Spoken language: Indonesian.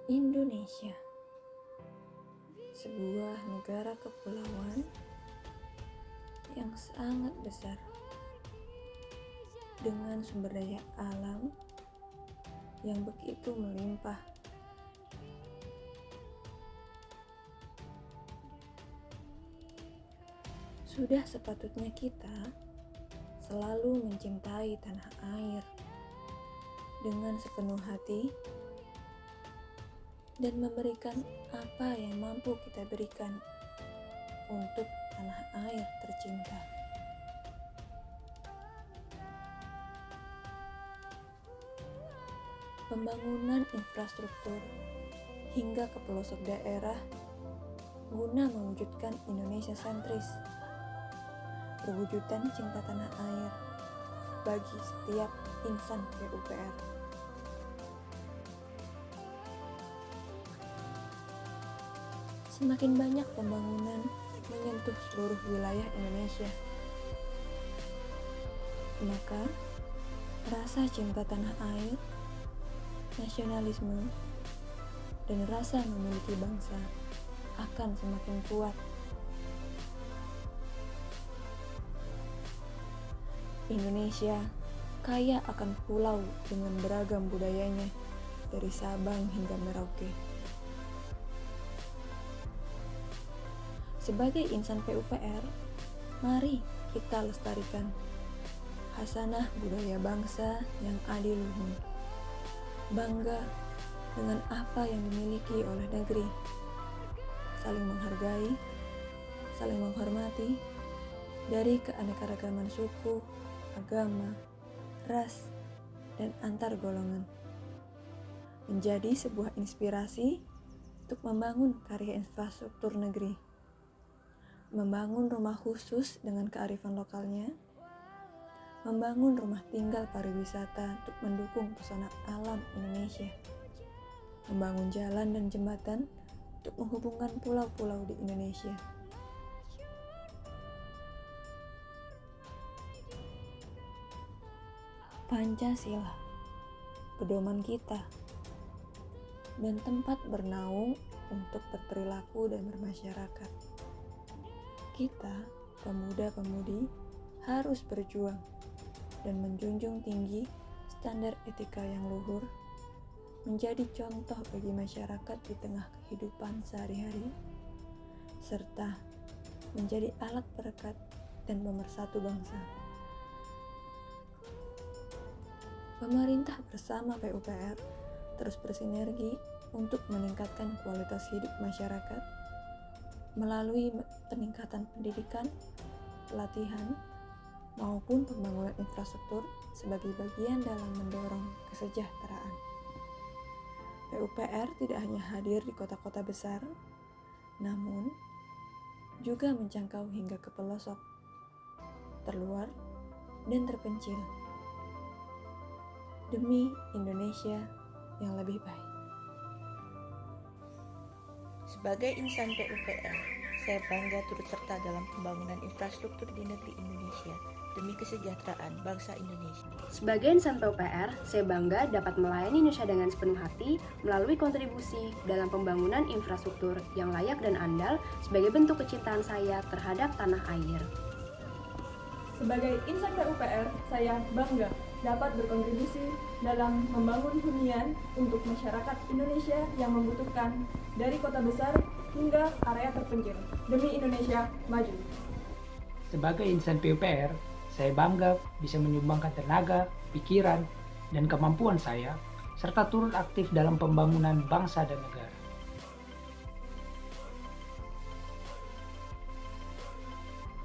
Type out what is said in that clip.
Indonesia, sebuah negara kepulauan yang sangat besar dengan sumber daya alam yang begitu melimpah. Sudah sepatutnya kita selalu mencintai tanah air dengan sepenuh hati dan memberikan apa yang mampu kita berikan untuk tanah air tercinta. Pembangunan infrastruktur hingga ke pelosok daerah guna mewujudkan Indonesia sentris, perwujudan cinta tanah air bagi setiap insan PUPR. Semakin banyak pembangunan menyentuh seluruh wilayah Indonesia, maka rasa cinta tanah air, nasionalisme, dan rasa memiliki bangsa akan semakin kuat. Indonesia kaya akan pulau dengan beragam budayanya dari Sabang hingga Merauke. Sebagai insan PUPR, mari kita lestarikan khasanah budaya bangsa yang adiluhung. Bangga dengan apa yang dimiliki oleh negeri. Saling menghargai, saling menghormati dari keanekaragaman suku, agama, ras, dan antar golongan. Menjadi sebuah inspirasi untuk membangun karya infrastruktur negeri. Membangun rumah khusus dengan kearifan lokalnya. Membangun rumah tinggal pariwisata untuk mendukung pesona alam Indonesia. Membangun jalan dan jembatan untuk menghubungkan pulau-pulau di Indonesia. Pancasila, pedoman kita, dan tempat bernaung untuk berperilaku dan bermasyarakat. Kita, pemuda-pemudi, harus berjuang dan menjunjung tinggi standar etika yang luhur, menjadi contoh bagi masyarakat di tengah kehidupan sehari-hari, serta menjadi alat perekat dan pemersatu bangsa. Pemerintah bersama PUPR terus bersinergi untuk meningkatkan kualitas hidup masyarakat melalui peningkatan pendidikan, pelatihan, maupun pembangunan infrastruktur sebagai bagian dalam mendorong kesejahteraan. PUPR tidak hanya hadir di kota-kota besar, namun juga menjangkau hingga ke pelosok, terluar, dan terpencil demi Indonesia yang lebih baik. Sebagai insan PUPR, saya bangga turut serta dalam pembangunan infrastruktur di negeri Indonesia demi kesejahteraan bangsa Indonesia. Sebagai insan PUPR, saya bangga dapat melayani Indonesia dengan sepenuh hati melalui kontribusi dalam pembangunan infrastruktur yang layak dan andal sebagai bentuk kecintaan saya terhadap tanah air. Sebagai insan PUPR, saya bangga dapat berkontribusi dalam membangun hunian untuk masyarakat Indonesia yang membutuhkan dari kota besar hingga area terpencil demi Indonesia maju. Sebagai insan PUPR, saya bangga bisa menyumbangkan tenaga, pikiran, dan kemampuan saya serta turut aktif dalam pembangunan bangsa dan negara.